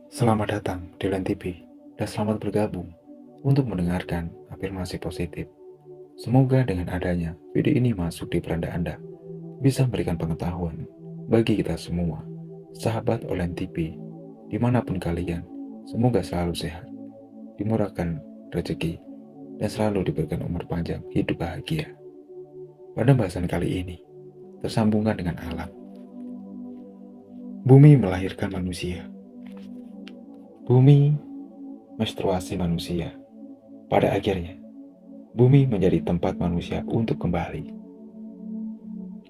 Selamat datang di LNTP dan selamat bergabung untuk mendengarkan afirmasi positif. Semoga dengan adanya video ini masuk di beranda Anda bisa memberikan pengetahuan bagi kita semua, sahabat LNTP, dimanapun kalian. Semoga selalu sehat, dimurahkan rezeki, dan selalu diberikan umur panjang, hidup bahagia. Pada bahasan kali ini, tersambungkan dengan alam. Bumi melahirkan manusia. Bumi menstruasi manusia. Pada akhirnya, bumi menjadi tempat manusia untuk kembali.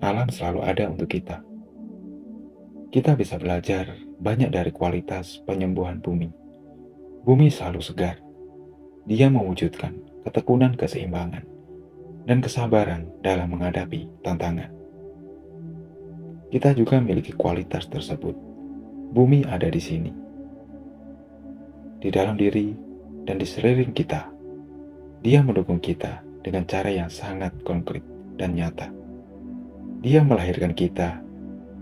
Alam selalu ada untuk kita. Kita bisa belajar banyak dari kualitas penyembuhan bumi. Bumi selalu segar. Dia mewujudkan ketekunan keseimbangan dan kesabaran dalam menghadapi tantangan. Kita juga memiliki kualitas tersebut. Bumi ada di sini, di dalam diri dan di sekeliling kita. Dia mendukung kita dengan cara yang sangat konkret dan nyata. Dia melahirkan kita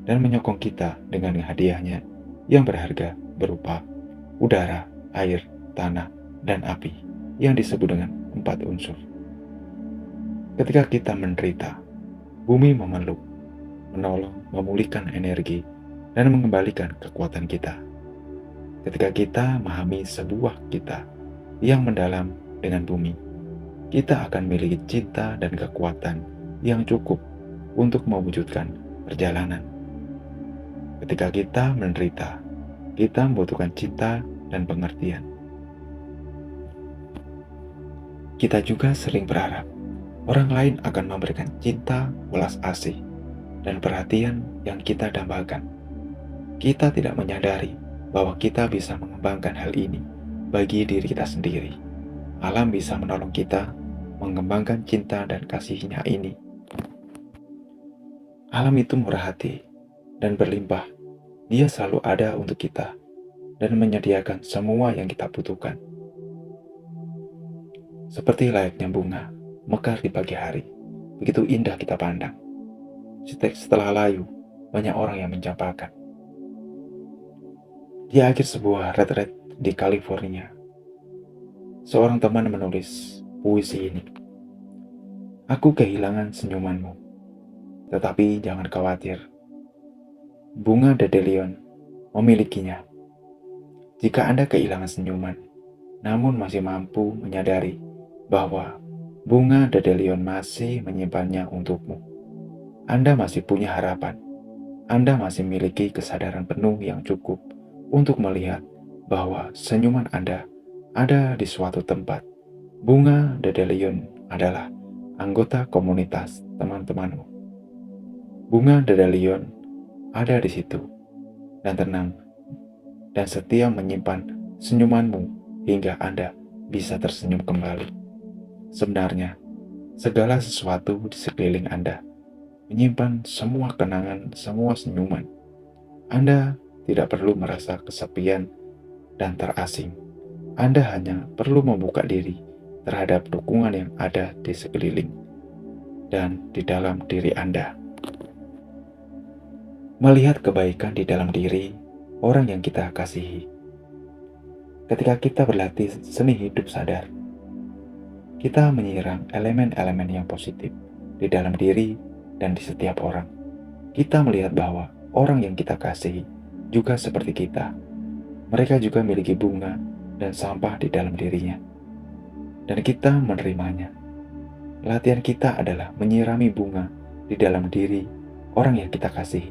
dan menyokong kita dengan hadiahnya yang berharga berupa udara, air, tanah, dan api yang disebut dengan 4 unsur. Ketika kita menderita, bumi memeluk, menolong, memulihkan energi, dan mengembalikan kekuatan kita. Ketika kita memahami sebuah kita yang mendalam dengan bumi, kita akan memiliki cinta dan kekuatan yang cukup untuk mewujudkan perjalanan. Ketika kita menderita, kita membutuhkan cinta dan pengertian. Kita juga sering berharap orang lain akan memberikan cinta, welas asih, dan perhatian yang kita dambakan. Kita tidak menyadari bahwa kita bisa mengembangkan hal ini bagi diri kita sendiri. Alam bisa menolong kita mengembangkan cinta dan kasihnya ini. Alam itu murah hati dan berlimpah. Dia selalu ada untuk kita dan menyediakan semua yang kita butuhkan. Seperti layaknya bunga mekar di pagi hari, begitu indah kita pandang. Setelah layu, banyak orang yang mencapakan. Di akhir sebuah retret di California, seorang teman menulis puisi ini. Aku kehilangan senyumanmu, tetapi jangan khawatir. Bunga Dandelion memilikinya. Jika Anda kehilangan senyuman, namun masih mampu menyadari bahwa bunga Dandelion masih menyimpannya untukmu, Anda masih punya harapan. Anda masih memiliki kesadaran penuh yang cukup untuk melihat bahwa senyuman Anda ada di suatu tempat. Bunga Dandelion adalah anggota komunitas teman-temanmu. Bunga Dandelion ada di situ dan tenang dan setia menyimpan senyumanmu hingga Anda bisa tersenyum kembali. Sebenarnya, segala sesuatu di sekeliling Anda menyimpan semua kenangan, semua senyuman. Anda tidak perlu merasa kesepian dan terasing. Anda hanya perlu membuka diri terhadap dukungan yang ada di sekeliling dan di dalam diri Anda. Melihat kebaikan di dalam diri orang yang kita kasihi. Ketika kita berlatih seni hidup sadar, kita menyiram elemen-elemen yang positif di dalam diri dan di setiap orang. Kita melihat bahwa orang yang kita kasihi juga seperti kita. Mereka juga memiliki bunga dan sampah di dalam dirinya. Dan kita menerimanya. Latihan kita adalah menyirami bunga di dalam diri orang yang kita kasihi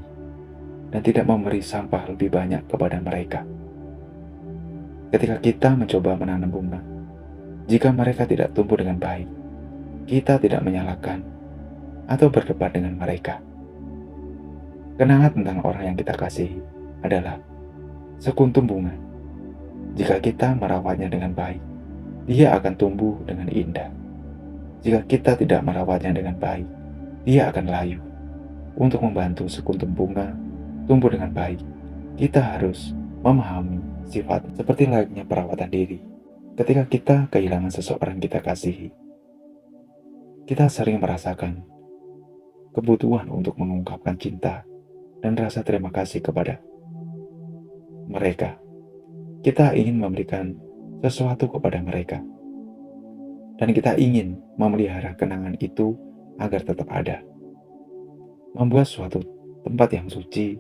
dan tidak memberi sampah lebih banyak kepada mereka. Ketika kita mencoba menanam bunga, jika mereka tidak tumbuh dengan baik, kita tidak menyalahkan atau berdebat dengan mereka. Kenangan tentang orang yang kita kasihi adalah sekuntum bunga. Jika kita merawatnya dengan baik, dia akan tumbuh dengan indah. Jika kita tidak merawatnya dengan baik, dia akan layu. Untuk membantu sekuntum bunga tumbuh dengan baik, kita harus memahami sifat seperti layaknya perawatan diri. Ketika kita kehilangan seseorang kita kasihi, kita sering merasakan kebutuhan untuk mengungkapkan cinta dan rasa terima kasih kepada mereka. Kita ingin memberikan sesuatu kepada mereka, dan kita ingin memelihara kenangan itu agar tetap ada. Membuat suatu tempat yang suci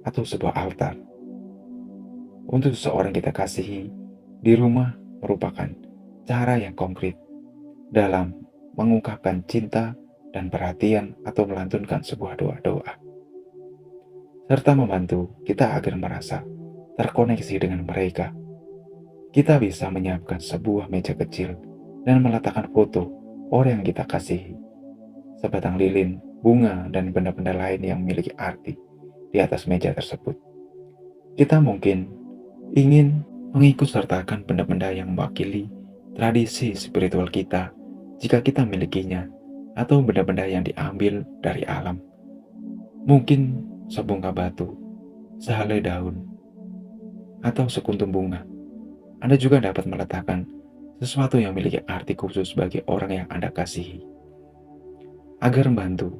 atau sebuah altar untuk seseorang kita kasihi di rumah merupakan cara yang konkret dalam mengungkapkan cinta dan perhatian atau melantunkan sebuah doa-doa, serta membantu kita agar merasa terkoneksi dengan mereka. Kita bisa menyiapkan sebuah meja kecil dan meletakkan foto orang yang kita kasihi, sebatang lilin, bunga, dan benda-benda lain yang memiliki arti di atas meja tersebut. Kita mungkin ingin mengikut sertakan benda-benda yang mewakili tradisi spiritual kita jika kita milikinya, atau benda-benda yang diambil dari alam. Mungkin sebongkah batu, sehelai daun, atau sekuntum bunga. Anda juga dapat meletakkan sesuatu yang memiliki arti khusus bagi orang yang Anda kasihi, agar membantu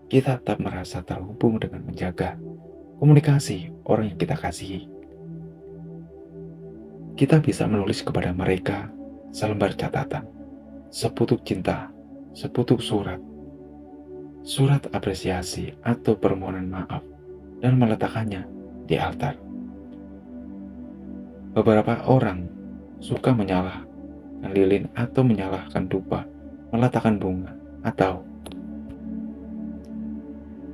kita tetap merasa terhubung dengan menjaga komunikasi orang yang kita kasihi. Kita bisa menulis kepada mereka selembar catatan, seputuk cinta, seputuk surat apresiasi atau permohonan maaf, dan meletakkannya di altar. Beberapa orang suka menyalahkan lilin atau menyalahkan dupa, meletakkan bunga, atau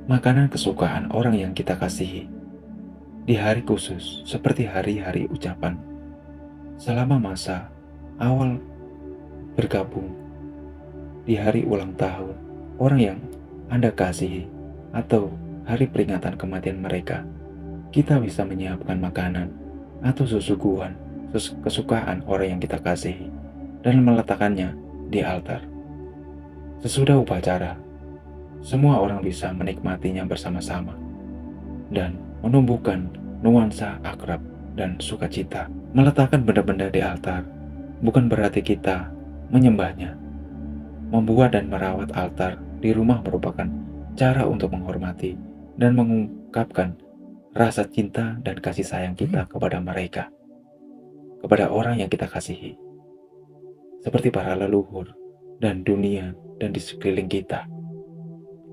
makanan kesukaan orang yang kita kasihi di hari khusus seperti hari-hari ucapan selama masa awal bergabung, di hari ulang tahun orang yang Anda kasihi, atau hari peringatan kematian mereka. Kita bisa menyiapkan makanan atau suguhan kesukaan orang yang kita kasihi dan meletakkannya di altar. Sesudah upacara, semua orang bisa menikmatinya bersama-sama dan menumbuhkan nuansa akrab dan sukacita. Meletakkan benda-benda di altar bukan berarti kita menyembahnya. Membuat dan merawat altar di rumah merupakan cara untuk menghormati dan mengungkapkan rasa cinta dan kasih sayang kita kepada mereka, kepada orang yang kita kasihi, seperti para leluhur dan dunia dan di sekeliling kita.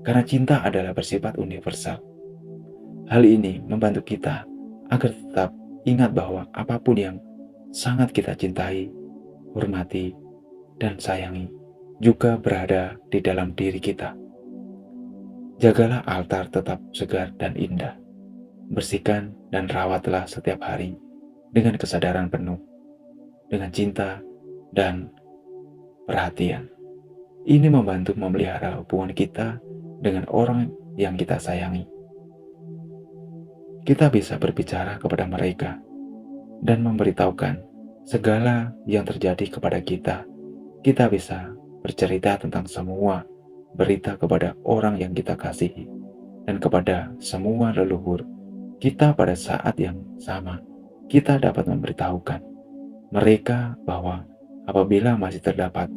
Karena cinta adalah bersifat universal. Hal ini membantu kita agar tetap ingat bahwa apapun yang sangat kita cintai, hormati, dan sayangi juga berada di dalam diri kita. Jagalah altar tetap segar dan indah. Bersihkan dan rawatlah setiap hari dengan kesadaran penuh, dengan cinta dan perhatian. Ini membantu memelihara hubungan kita dengan orang yang kita sayangi. Kita bisa berbicara kepada mereka dan memberitahukan segala yang terjadi kepada kita. Kita bisa bercerita tentang semua berita kepada orang yang kita kasihi dan kepada semua leluhur kita. Pada saat yang sama, kita dapat memberitahukan mereka bahwa apabila masih terdapat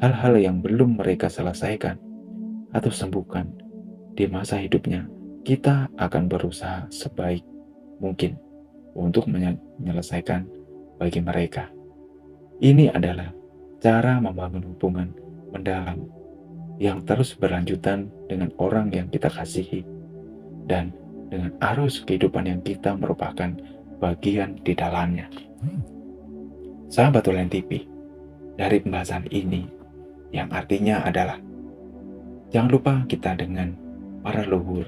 hal-hal yang belum mereka selesaikan atau sembuhkan di masa hidupnya, kita akan berusaha sebaik mungkin untuk menyelesaikan bagi mereka. Ini adalah cara membangun hubungan mendalam yang terus berlanjutan dengan orang yang kita kasihi dan dengan arus kehidupan yang kita merupakan bagian di dalamnya. Sahabat Tulen TV, dari pembahasan ini yang artinya adalah jangan lupa kita dengan para leluhur.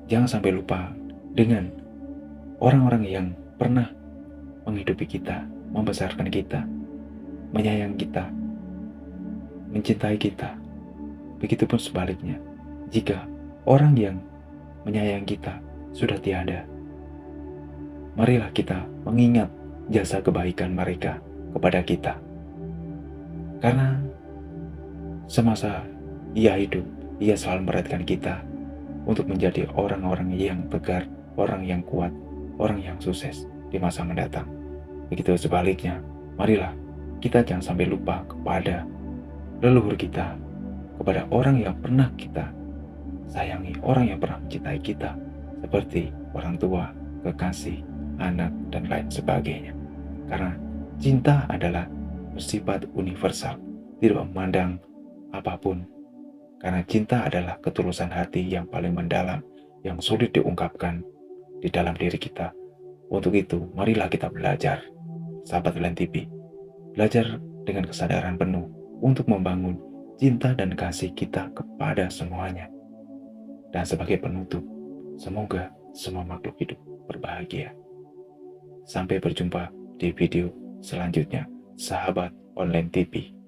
Jangan sampai lupa dengan orang-orang yang pernah menghidupi kita, membesarkan kita, menyayangi kita, mencintai kita. Begitupun sebaliknya, jika orang yang menyayangi kita sudah tiada, marilah kita mengingat jasa kebaikan mereka kepada kita. Karena semasa ia hidup, ia selalu memperhatikan kita untuk menjadi orang-orang yang tegar, orang yang kuat, orang yang sukses di masa mendatang. Begitu sebaliknya, marilah kita jangan sampai lupa kepada leluhur kita, kepada orang yang pernah kita sayangi, orang yang pernah mencintai kita, seperti orang tua, kekasih, anak, dan lain sebagainya. Karena cinta adalah bersifat universal, tidak memandang apapun. Karena cinta adalah ketulusan hati yang paling mendalam, yang sulit diungkapkan di dalam diri kita. Untuk itu, marilah kita belajar, sahabat Lentera TV, belajar dengan kesadaran penuh untuk membangun cinta dan kasih kita kepada semuanya. Dan sebagai penutup, semoga semua makhluk hidup berbahagia. Sampai berjumpa di video selanjutnya, sahabat Online TV.